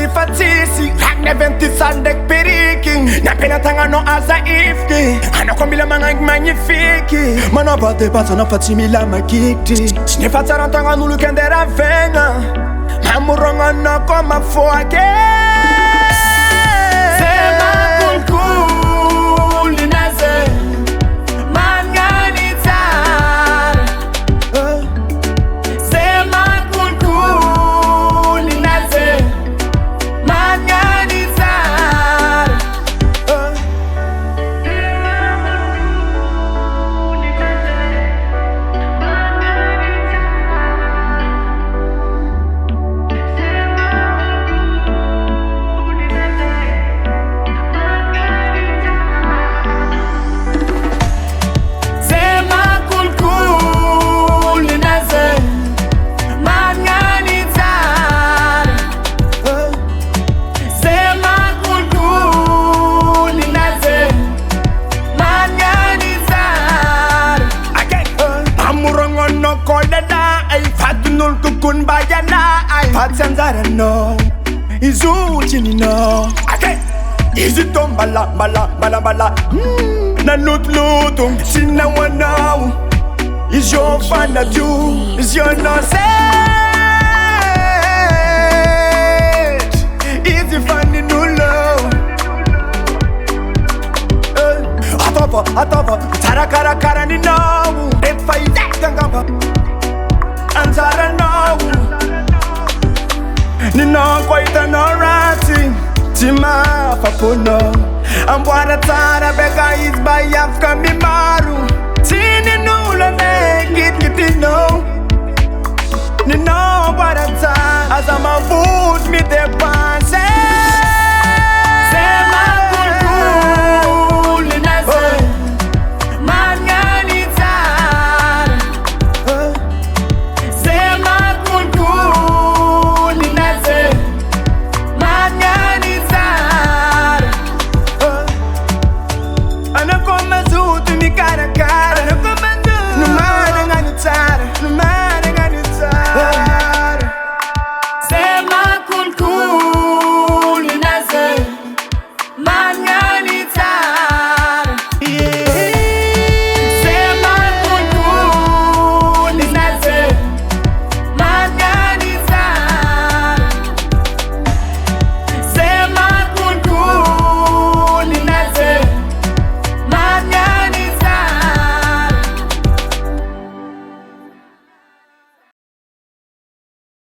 fatisi Hakne venti sandek periki Napena tanga no asa ifki Ano kombila mangang magnifique Mano bate pato na fatimila makiti Sne fatarantanga nulu kendera venga Mamuronga no koma foake Zay mahakolokolo naze Manganitar Zay mahakolokolo naze Manganitar Kukun bayana ay Patsanzara no Izuchini no Okay Izi tombala bala bala bala Na lut lutung Sina wanao Is your fan of you Is your nonsense Easy funny no love Atova Tara kara kara ni no Efa izakangamba Ansara no Nino kwaita no rati Tima fapono Ambwara tara beka izba yafka mimaru Tini nula me git no Nino wara tara